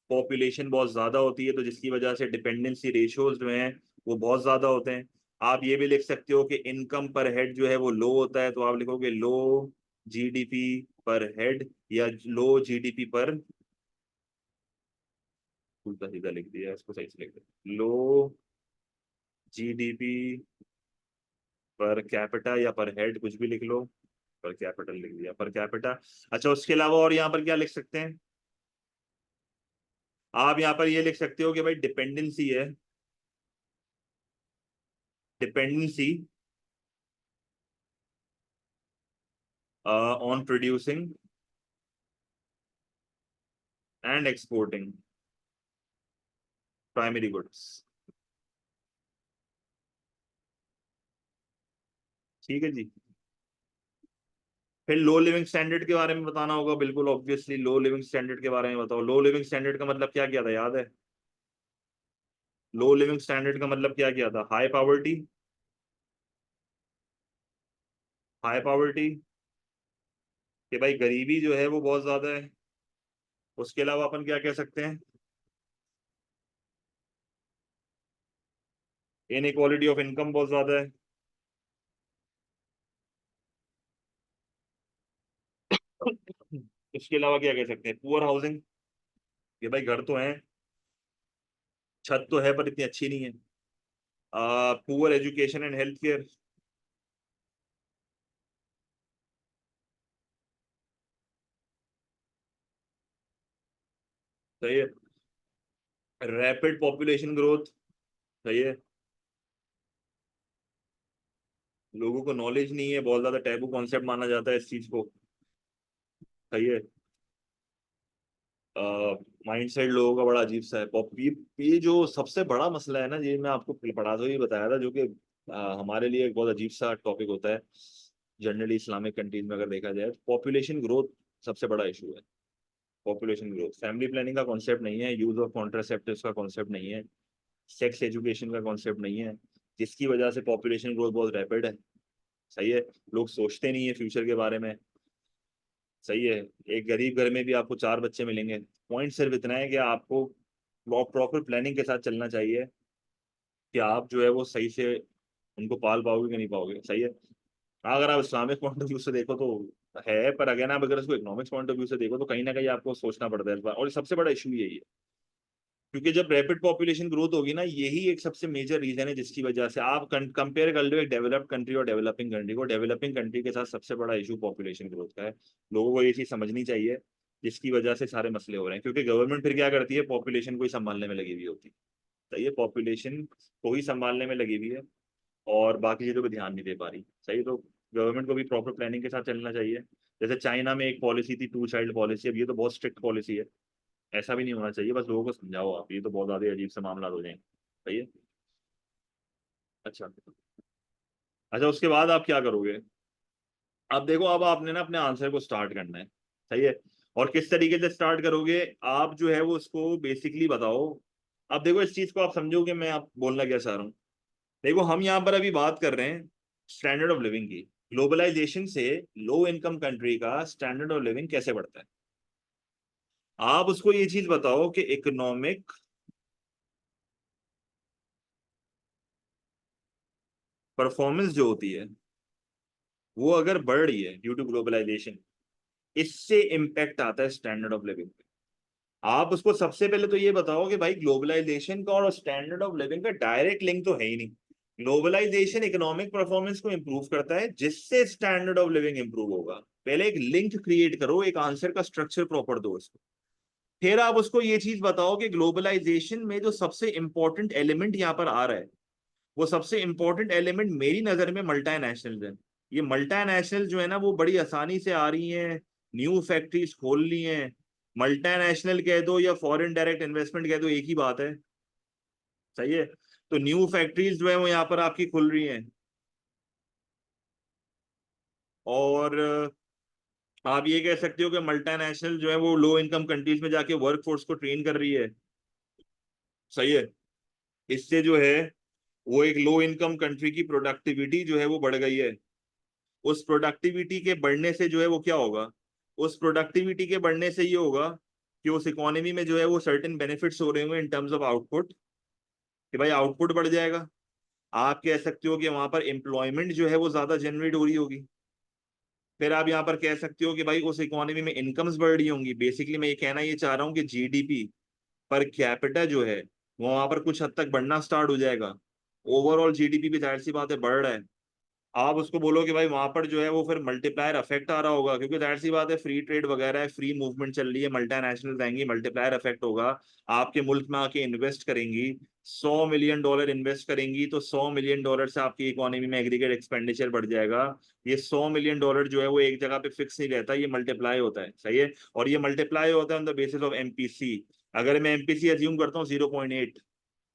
पॉपुलेशन बहुत ज्यादा होती है तो जिसकी वजह से डिपेंडेंसी रेशियोज जो हैं वो बहुत ज्यादा होते हैं। आप ये भी लिख सकते हो कि इनकम पर हेड जो है वो लो होता है, तो आप लिखोगे लो जीडीपी पर हेड, या लो जीडीपी पर, उल्टा सीधा लिख दिया इसको, सही से लिख दिया, लो जीडीपी पर कैपिटा या पर हेड कुछ भी लिख लो, पर कैपिटल लिख दिया, पर कैपिटा। अच्छा उसके अलावा और यहाँ पर क्या लिख सकते हैं, आप यहाँ पर ये लिख सकते हो कि भाई डिपेंडेंसी है, dependency on producing and exporting primary goods. ठीक है जी। फिर लो लिविंग स्टैंडर्ड के बारे में बताना होगा, बिल्कुल ऑब्वियसली लो लिविंग स्टैंडर्ड के बारे में बताओ। लो लिविंग स्टैंडर्ड का मतलब क्या किया था याद है, लो लिविंग स्टैंडर्ड का मतलब क्या किया था, हाई पॉवर्टी, हाई पॉवर्टी, कि भाई गरीबी जो है वो बहुत ज्यादा है। उसके अलावा अपन क्या कह सकते हैं, इन इक्वालिटी ऑफ इनकम बहुत ज्यादा है। इसके अलावा क्या कह सकते हैं, पुअर हाउसिंग, कि भाई घर तो है, छत तो है पर इतनी अच्छी नहीं है। Poor education and health care, सही है। रैपिड पॉपुलेशन ग्रोथ, सही है। लोगों को नॉलेज नहीं है, बहुत ज्यादा टैबू कॉन्सेप्ट माना जाता है इस चीज को, सही है। माइंड सेट लोगों का बड़ा अजीब सा है, ये जो सबसे बड़ा मसला है ना, ये मैं आपको पढ़ा तो ही बताया था, जो कि हमारे लिए एक बहुत अजीब सा टॉपिक होता है जनरली इस्लामिक कंट्रीज में अगर देखा जाए, पॉपुलेशन ग्रोथ सबसे बड़ा इशू है। पॉपुलेशन ग्रोथ, फैमिली प्लानिंग का कॉन्सेप्ट नहीं है, यूज ऑफ कॉन्ट्रासेप्टिव्स का कॉन्सेप्ट नहीं है, सेक्स एजुकेशन का कॉन्सेप्ट नहीं है, जिसकी वजह से पॉपुलेशन ग्रोथ बहुत रैपिड है, सही है। लोग सोचते नहीं है फ्यूचर के बारे में, सही है। एक गरीब घर में भी आपको चार बच्चे मिलेंगे, पॉइंट सिर्फ इतना है कि आपको प्रॉपर प्लानिंग के साथ चलना चाहिए कि आप जो है वो सही से उनको पाल पाओगे कि नहीं पाओगे, सही है। अगर आप इस्लामिक पॉइंट ऑफ व्यू से देखो तो है, पर अगर आप अगर इसको इकोनॉमिक्स पॉइंट ऑफ व्यू से देखो तो कहीं ना कहीं आपको सोचना पड़ता है इस बार, और सबसे बड़ा इशू यही है। क्योंकि जब रैपिड पॉपुलेशन ग्रोथ होगी ना, यही एक सबसे मेजर रीजन है जिसकी वजह से आप कंपेयर कर लो एक डेवलप्ड कंट्री और डेवलपिंग कंट्री को। डेवलपिंग कंट्री के साथ सबसे बड़ा इशू पॉपुलेशन ग्रोथ का है। लोगों को ये चीज समझनी चाहिए, जिसकी वजह से सारे मसले हो रहे हैं। क्योंकि गवर्नमेंट फिर क्या करती है, पॉपुलेशन को ही संभालने में लगी हुई होती है। सही है, पॉपुलेशन को ही संभालने में लगी हुई है और बाकी चीजों पर ध्यान नहीं दे पा रही। सही, तो गवर्नमेंट को भी प्रॉपर प्लानिंग के साथ चलना चाहिए। जैसे चाइना में एक पॉलिसी थी, 2 चाइल्ड पॉलिसी, अब ये तो बहुत स्ट्रिक्ट पॉलिसी है। ऐसा भी नहीं होना चाहिए, बस लोगों को समझाओ आप, ये तो बहुत ज्यादा अजीब से मामला हो जाएंगे। सही है। अच्छा, अच्छा, उसके बाद आप क्या करोगे? अब देखो, अब आपने ना अपने आंसर को स्टार्ट करना है। सही है। और किस तरीके से स्टार्ट करोगे आप, जो है वो उसको बेसिकली बताओ। अब देखो, इस चीज को आप समझोगे मैं आप बोलना क्या चाह रहा हूँ। देखो, हम यहाँ पर अभी बात कर रहे हैं स्टैंडर्ड ऑफ लिविंग की। ग्लोबलाइजेशन से लो इनकम कंट्री का स्टैंडर्ड ऑफ लिविंग कैसे बढ़ता है? आप उसको ये चीज बताओ कि इकोनॉमिक परफॉर्मेंस जो होती है वो अगर बढ़ रही है ड्यू टू ग्लोबलाइजेशन, इससे इम्पैक्ट आता है स्टैंडर्ड ऑफ लिविंग पे। आप उसको सबसे पहले तो ये बताओ कि भाई ग्लोबलाइजेशन का और स्टैंडर्ड ऑफ लिविंग का डायरेक्ट लिंक तो है ही नहीं। ग्लोबलाइजेशन इकोनॉमिक परफॉर्मेंस को इंप्रूव करता है, जिससे स्टैंडर्ड ऑफ लिविंग इंप्रूव होगा। पहले एक लिंक क्रिएट करो, एक आंसर का स्ट्रक्चर प्रॉपर दो उसको। फिर आप उसको ये चीज बताओ कि ग्लोबलाइजेशन में जो सबसे इंपॉर्टेंट एलिमेंट यहाँ पर आ रहा है, वो सबसे इंपॉर्टेंट एलिमेंट मेरी नजर में मल्टानेशनल है। ये मल्टानेशनल जो है ना, वो बड़ी आसानी से आ रही हैं, न्यू फैक्ट्रीज खोल ली हैं। मल्टानेशनल कह दो या फॉरेन डायरेक्ट इन्वेस्टमेंट कह दो, एक ही बात है। सही है। तो न्यू फैक्ट्रीज जो है वो यहाँ पर आपकी खुल रही हैं। और आप ये कह सकते हो कि मल्टानेशनल जो है वो लो इनकम कंट्रीज में जाके वर्क फोर्स को ट्रेन कर रही है। सही है। इससे जो है वो एक लो इनकम कंट्री की प्रोडक्टिविटी जो है वो बढ़ गई है। उस प्रोडक्टिविटी के बढ़ने से जो है वो क्या होगा, उस प्रोडक्टिविटी के बढ़ने से ये होगा कि उस इकोनॉमी में जो है वो सर्टेन बेनिफिट्स हो रहे होंगे इन टर्म्स ऑफ आउटपुट, कि भाई आउटपुट बढ़ जाएगा। आप कह सकते हो कि वहां पर एम्प्लॉयमेंट जो है वो ज्यादा जनरेट हो रही होगी। फिर आप यहाँ पर कह सकते हो कि भाई उस इकोनॉमी में इनकम्स बढ़ रही होंगी। बेसिकली मैं ये कहना ये चाह रहा हूँ कि जीडीपी पर कैपिटा जो है वो वहां पर कुछ हद तक बढ़ना स्टार्ट हो जाएगा। ओवरऑल जीडीपी भी जाहिर सी बात है बढ़ रहा है। आप उसको बोलो कि भाई वहां पर जो है वो फिर मल्टीप्लायर इफेक्ट आ रहा होगा, क्योंकि जाहिर सी बात है फ्री ट्रेड वगैरह है, फ्री मूवमेंट चल रही है, मल्टीनेशनल आएंगी, मल्टीप्लायर इफेक्ट होगा। आपके मुल्क में आके इन्वेस्ट करेंगी, $100 मिलियन इन्वेस्ट करेंगी, तो $100 मिलियन से आपकी इकोनॉमी में एग्रीगेट एक्सपेंडिचर बढ़ जाएगा। ये $100 मिलियन जो है वो एक जगह पे फिक्स नहीं रहता, ये मल्टीप्लाई होता है। सही है। और ये मल्टीप्लाई होता है on the basis of MPC. अगर मैं एमपीसी अज्यूम करता हूँ 0.8,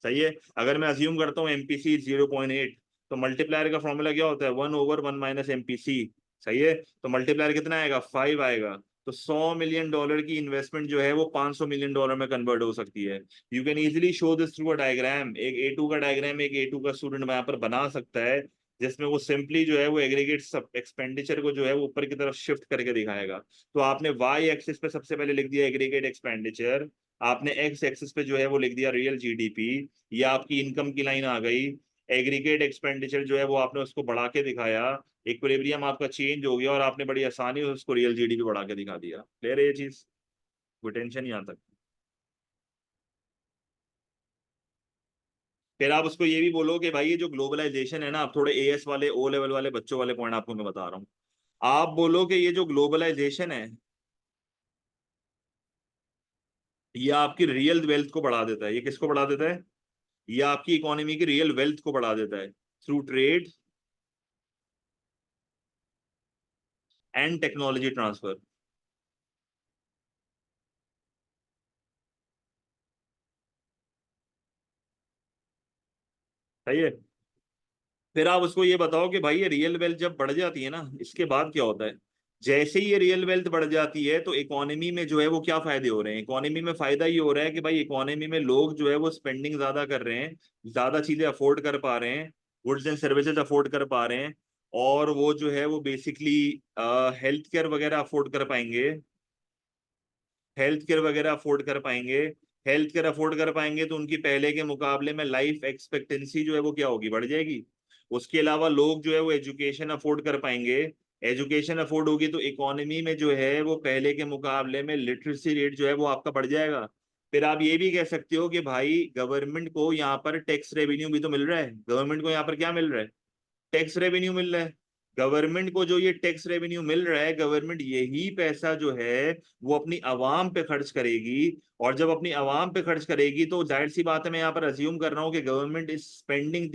सही है, अगर मैं अज्यूम करता हूँ एमपीसी 0.8, तो मल्टीप्लायर का फॉर्मूला क्या होता है, 1/1 - एमपीसी। सही है। तो मल्टीप्लायर कितना आएगा, 5 आएगा। तो $100 मिलियन की इन्वेस्टमेंट जो है वो $500 मिलियन में कन्वर्ट हो सकती है। You can easily show this through a diagram. एक A2 का डायग्राम एक A2 का स्टूडेंट यहाँ पर बना सकता है, जिसमें वो सिंपली जो है वो एग्रीगेट एक्सपेंडिचर को जो है वो ऊपर की तरफ शिफ्ट करके दिखाएगा। तो आपने वाई एक्सिस पे सबसे पहले लिख दिया एग्रीगेट एक्सपेंडिचर, आपने एक्स एक्सिस पे जो है वो लिख दिया रियल जीडीपी। ये आपकी इनकम की लाइन आ गई। एग्रीगेट एक्सपेंडिचर जो है वो आपने उसको बढ़ा के दिखाया, इक्विलिब्रियम आपका चेंज हो गया और आपने बड़ी आसानी से उसको रियल जीडीपी बढ़ा के दिखा दिया। क्लियर है ये चीज? कोई टेंशन नहीं आता। फिर आप उसको ये भी बोलो कि भाई ये जो ग्लोबलाइजेशन है ना, आप थोड़े एएस वाले ओ लेवल वाले बच्चों वाले पॉइंट आपको मैं बता रहा हूँ। आप बोलो कि ये जो ग्लोबलाइजेशन है, ये आपकी रियल वेल्थ को बढ़ा देता है। ये किसको बढ़ा देता है? ये आपकी इकोनॉमी की रियल वेल्थ को बढ़ा देता है through trade and technology transfer. सही है। फिर आप उसको ये बताओ कि भाई ये रियल वेल्थ जब बढ़ जाती है ना, इसके बाद क्या होता है? जैसे ही ये रियल वेल्थ बढ़ जाती है तो इकोनॉमी में जो है वो क्या फायदे हो रहे हैं, इकोनॉमी में फायदा ये हो रहा है कि भाई इकोनॉमी में लोग जो है वो स्पेंडिंग ज्यादा कर रहे हैं, ज्यादा चीजें अफोर्ड कर पा रहे हैं, गुड्स एंड सर्विसेज अफोर्ड कर पा रहे हैं। और वो जो है वो बेसिकली हेल्थ केयर वगैरह अफोर्ड कर पाएंगे, हेल्थ केयर वगैरह अफोर्ड कर पाएंगे। हेल्थ केयर अफोर्ड कर पाएंगे तो उनकी पहले के मुकाबले में लाइफ एक्सपेक्टेंसी जो है वो क्या होगी, बढ़ जाएगी। उसके अलावा लोग जो है वो एजुकेशन अफोर्ड कर पाएंगे। एजुकेशन अफोर्ड होगी तो इकोनॉमी में जो है वो पहले के मुकाबले में लिटरेसी रेट जो है वो आपका बढ़ जाएगा। फिर आप ये भी कह सकते हो कि भाई गवर्नमेंट को यहाँ पर टैक्स रेवेन्यू भी तो मिल रहा है। गवर्नमेंट को यहाँ पर क्या मिल रहा है? टैक्स रेवेन्यू मिल रहा है। गवर्नमेंट को जो ये टैक्स रेवेन्यू मिल रहा है, गवर्नमेंट यही पैसा जो है वो अपनी आवाम पे खर्च करेगी। और जब अपनी आवाम पे खर्च करेगी तो जाहिर सी बात है, मैं यहाँ पर अज्यूम कर रहा हूँ कि government is spending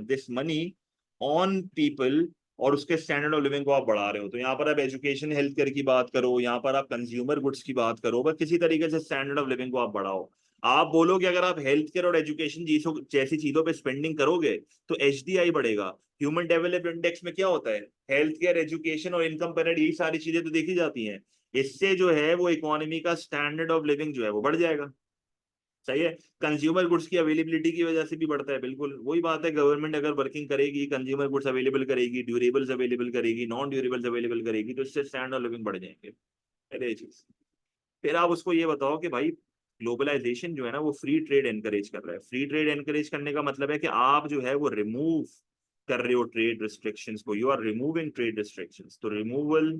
this money on people, और उसके स्टैंडर्ड ऑफ लिविंग को आप बढ़ा रहे हो। तो यहाँ पर आप एजुकेशन हेल्थ केयर की बात करो, यहाँ पर आप कंज्यूमर गुड्स की बात करो, बस किसी तरीके से स्टैंडर्ड ऑफ लिविंग को आप बढ़ाओ। आप बोलो कि अगर आप हेल्थ केयर और एजुकेशन जैसी चीजों पे स्पेंडिंग करोगे तो एचडीआई बढ़ेगा। ह्यूमन डेवलपमेंट इंडेक्स में क्या होता है? हेल्थ केयर, एजुकेशन और इनकम पर रेट, यही सारी चीजें तो देखी जाती हैं। इससे जो है वो इकोनॉमी का स्टैंडर्ड ऑफ लिविंग जो है वो बढ़ जाएगा। सही है। कंज्यूमर गुड्स की अवेलेबिलिटी की वजह से भी बढ़ता है। बिल्कुल वही बात है, गवर्नमेंट अगर वर्किंग करेगी, कंज्यूमर गुड्स अवेलेबल करेगी, ड्यूरेबल्स अवेलेबल करेगी, नॉन ड्यूरेबल्स अवेलेबल करेगी, तो इससे स्टैंडर्ड ऑफ लिविंग बढ़ जाएंगे। पहले ये चीज। फिर आप उसको ये बताओ कि भाई ग्लोबलाइजेशन जो है ना वो फ्री ट्रेड एनकरेज कर रहा है। फ्री ट्रेड एनकरेज करने का मतलब है कि आप जो है वो रिमूव कर रहे हो ट्रेड रिस्ट्रिक्शंस को, you are removing trade restrictions. तो रिमूवल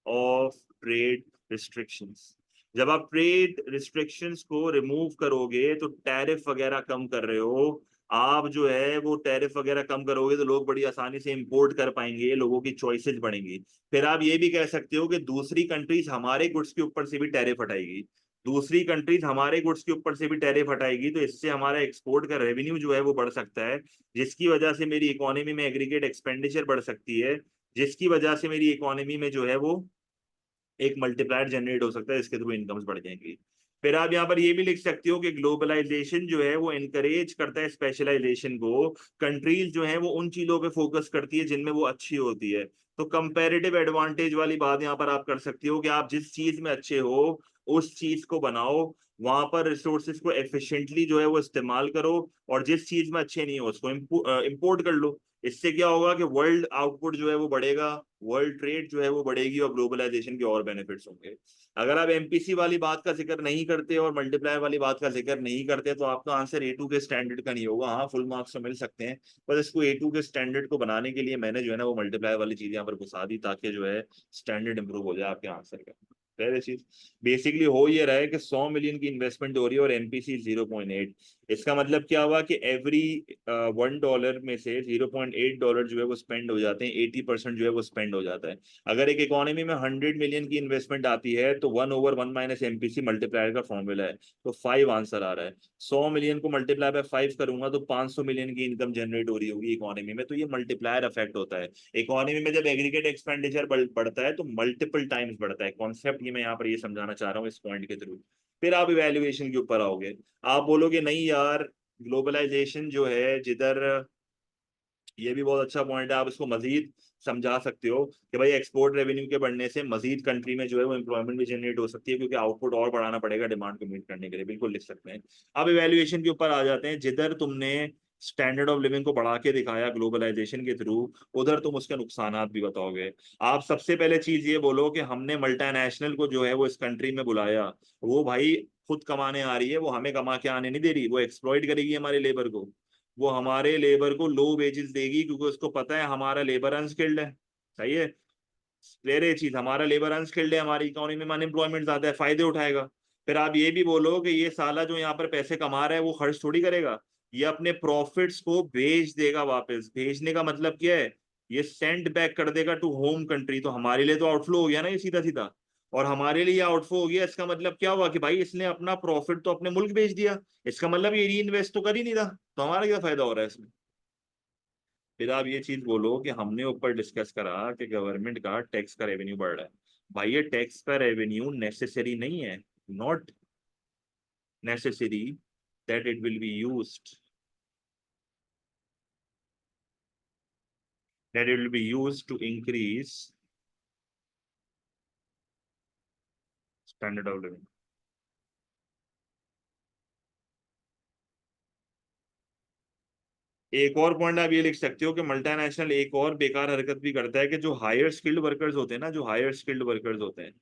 ऑफ ट्रेड रिस्ट्रिक्शंस, जब आप ट्रेड रिस्ट्रिक्शंस को रिमूव करोगे तो टैरिफ वगैरह कम कर रहे हो। आप जो है वो टैरिफ वगैरह कम करोगे तो लोग बड़ी आसानी से इंपोर्ट कर पाएंगे, लोगों की चॉइसेस बढ़ेंगी। फिर आप ये भी कह सकते हो कि दूसरी कंट्रीज हमारे गुड्स के ऊपर से भी टैरिफ हटाएगी। दूसरी कंट्रीज हमारे गुड्स के ऊपर से भी टैरिफ हटाएगी, तो इससे हमारा एक्सपोर्ट का रेवेन्यू जो है वो बढ़ सकता है, जिसकी वजह से मेरी इकोनॉमी में एग्रीगेट एक्सपेंडिचर बढ़ सकती है, जिसकी वजह से मेरी इकोनॉमी में जो है वो एक मल्टीप्लायर जनरेट हो सकता है, इसके थ्रू इनकम्स बढ़ जाएंगी। फिर आप यहाँ पर ये भी लिख सकते हो कि ग्लोबलाइजेशन जो है वो इनकरेज करता है स्पेशलाइजेशन को। कंट्रीज जो है वो उन चीजों पे फोकस करती है जिनमें वो अच्छी होती है। तो कंपैरेटिव एडवांटेज वाली बात यहाँ पर आप कर सकते हो कि आप जिस चीज में अच्छे हो उस चीज को बनाओ, वहां पर रिसोर्सेज को एफिशिएंटली जो है वो इस्तेमाल करो, और जिस चीज में अच्छे नहीं हो उसको इम्पोर्ट कर लो। इससे क्या होगा कि वर्ल्ड आउटपुट जो है वो बढ़ेगा, वर्ल्ड ट्रेड जो है वो बढ़ेगी, और ग्लोबलाइजेशन के और बेनिफिट्स होंगे। अगर आप एमपीसी वाली बात का जिक्र नहीं करते और मल्टीप्लायर वाली बात का जिक्र नहीं करते तो आपका आंसर ए टू के स्टैंडर्ड का नहीं होगा। हाँ, फुल मार्क्स तो मिल सकते हैं, पर इसको ए टू के स्टैंडर्ड को बनाने के लिए मैंने जो है ना वो मल्टीप्लायर वाली चीज यहाँ पर घुसा दी, ताकि जो है स्टैंडर्ड इंप्रूव हो जाए आपके आंसर का। पहली चीज बेसिकली हो ये रहा है कि 100 मिलियन की इन्वेस्टमेंट हो रही है और एमपीसी 0.8। इसका मतलब क्या हुआ कि एवरी $1 में से $0.8 जो है वो स्पेंड हो जाते हैं, 80% जो है वो स्पेंड हो जाता है। अगर एक इकोनॉमी में 100 मिलियन की इन्वेस्टमेंट आती है तो 1/1 माइनस एमपीसी मल्टीप्लायर का फॉर्मूला है। तो 5 आंसर आ रहा है। 100 मिलियन को मल्टीप्लाई बाय 5 करूंगा तो 500 मिलियन की इनकम जनरेट हो रही होगी इकोनॉमी में। तो ये मल्टीप्लायर इफेक्ट होता है। इकोनॉमी में जब एग्रीगेट एक्सपेंडिचर बढ़ता है तो मल्टीपल टाइम्स बढ़ता है। कॉन्सेप्ट ये मैं यहाँ पर ये समझाना चाह रहा हूँ इस पॉइंट के थ्रू। फिर आप इवेल्युएशन के ऊपर आओगे। आप बोलोगे नहीं यार, ग्लोबलाइजेशन जो है जिधर, ये भी बहुत अच्छा पॉइंट है, आप इसको मजीद समझा सकते हो कि भाई एक्सपोर्ट रेवेन्यू के बढ़ने से मजीद कंट्री में जो है वो एम्प्लॉयमेंट भी जनरेट हो सकती है, क्योंकि आउटपुट और बढ़ाना पड़ेगा डिमांड को मीट करने के लिए। बिल्कुल लिख सकते हैं। अब इवेल्युएशन के ऊपर आ जाते हैं। जिधर तुमने स्टैंडर्ड ऑफ लिविंग को बढ़ा के दिखाया ग्लोबलाइजेशन के थ्रू, उधर तुम उसके नुकसानात भी बताओगे। आप सबसे पहले चीज ये बोलो कि हमने मल्टानेशनल को जो है वो इस कंट्री में बुलाया, वो भाई खुद कमाने आ रही है, वो हमें कमा के आने नहीं दे रही, वो एक्सप्लॉइट करेगी हमारे लेबर को। वो हमारे लेबर को लो वेजेस देगी क्योंकि उसको पता है हमारा लेबर अनस्किल्ड है। सही है। क्लियर है ये चीज, हमारा लेबर अनस्किल्ड है, हमारी इकोनॉमी में अनएम्प्लॉयमेंट ज्यादा है, फायदे उठाएगा। फिर आप ये भी बोलो कि ये साला जो यहाँ पर पैसे कमा रहा है वो खर्च थोड़ी करेगा, ये अपने प्रॉफिट्स को भेज देगा वापस। भेजने का मतलब क्या है? ये सेंड बैक कर देगा टू होम कंट्री। तो हमारे लिए तो आउटफ्लो हो गया ना ये सीधा सीधा। और हमारे लिए आउटफ्लो हो गया, इसका मतलब क्या हुआ कि भाई इसने अपना प्रॉफिट तो अपने मुल्क भेज दिया। इसका मतलब ये री इन्वेस्ट तो कर ही नहीं रहा, तो हमारा क्या फायदा हो रहा है इसमें? फिर आप ये चीज बोलो कि हमने ऊपर डिस्कस करा कि गवर्नमेंट का टैक्स का रेवेन्यू बढ़ रहा है। भाई ये टैक्स का रेवेन्यू नेसेसरी नहीं है, not necessary that it will be used, that it will be used to increase standard of living। एक और पॉइंट आप ये लिख सकते हो कि मल्टानेशनल एक और बेकार हरकत भी करता है कि जो हायर स्किल्ड वर्कर्स होते हैं ना, जो हायर स्किल्ड वर्कर्स होते हैं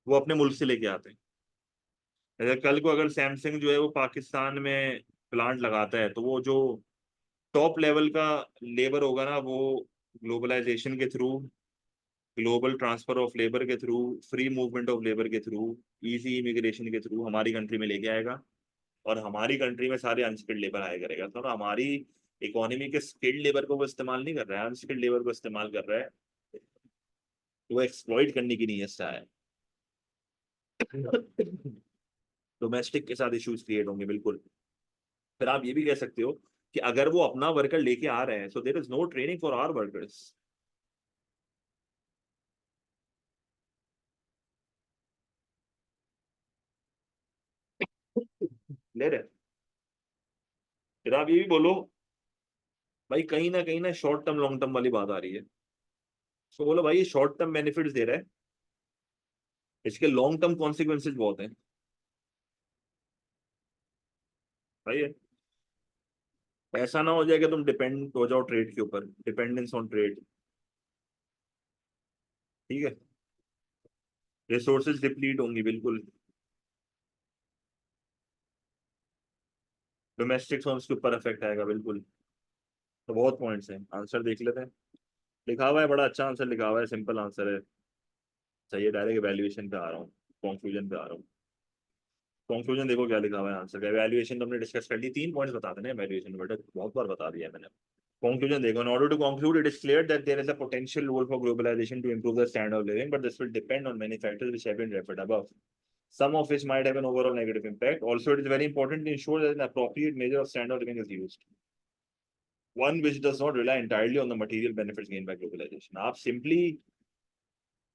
वो अपने मुल्क से लेके आते हैं। जैसे कल को अगर सैमसंग जो है वो पाकिस्तान में प्लांट लगाता है तो वो जो टॉप लेवल का लेबर होगा ना, वो ग्लोबलाइजेशन के through, global transfer of labour के through, free movement of labour के थ्रू इजी इमिग्रेशन के थ्रू हमारी कंट्री में लेके आएगा और हमारी कंट्री में सारे अनस्किल्ड लेबर आया करेगा। तो ना हमारी इकोनॉमी के स्किल्ड लेबर को वो इस्तेमाल नहीं कर रहा है, अनस्किल्ड लेबर को इस्तेमाल कर रहा है। तो वो एक्सप्लॉइट करने की नीयत से है। डोमेस्टिक के साथ इश्यूज क्रिएट होंगे बिल्कुल। फिर आप ये भी कह सकते हो कि अगर वो अपना वर्कर लेके आ रहे हैं so there is no training for our workers. ले रहे हैं। फिर आप ये भी बोलो भाई कहीं ना शॉर्ट टर्म लॉन्ग टर्म वाली बात आ रही है। तो बोलो भाई ये शॉर्ट टर्म बेनिफिट्स दे रहा है, इसके लॉन्ग टर्म कॉन्सिक्वेंसेज बहुत हैं। भाई ऐसा ना हो जाए कि तुम डिपेंड हो जाओ ट्रेड के ऊपर, डिपेंडेंस ऑन ट्रेड। ठीक है। रिसोर्सेज डिप्लीट होंगी बिल्कुल। डोमेस्टिक फर्म्स के ऊपर इफेक्ट आएगा बिल्कुल। तो बहुत पॉइंट्स हैं, आंसर देख लेते हैं। लिखा हुआ है, बड़ा अच्छा आंसर लिखा हुआ है, सिंपल आंसर है। चाहिए डायरेक्ट वैल्यूएशन पे आ रहा हूँ, कंक्लूजन पे आ रहा हूँ। कंक्लूजन देखो क्या लिखा हुआ है आंसर का। वैल्यूएशन तो हमने डिस्कस कर ली, 3 पॉइंट्स बता देना वैल्यूएशन, बट बहुत बार बता दिया है मैंने। Conclusion देखो, in order to conclude, it is clear that there is a potential role for globalization to improve the standard of living, but this will depend on many factors which have been referred above. Some of which might have an overall negative impact. Also, it is very important to ensure that an appropriate measure of standard of living is used. One which does not rely entirely on the material benefits gained by globalization. आप simply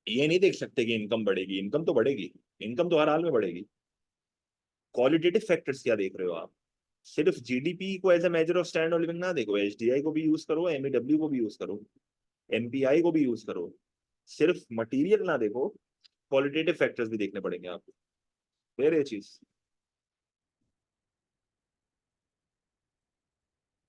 ये नहीं देख सकते कि इनकम बढ़ेगी, इनकम तो बढ़ेगी, इनकम तो हर हाल में बढ़ेगी। क्वालिटेटिव फैक्टर्स क्या देख रहे हो आप? सिर्फ जीडीपी को as a measure of standard of living ना देखो, एचडीआई को भी यूज करो, एमईडब्ल्यू को भी यूज करो, एमपीआई को भी यूज करो। सिर्फ मटेरियल ना देखो, क्वालिटेटिव फैक्टर्स भी देखने पड़ेंगे आपको। क्लियर है ये चीज?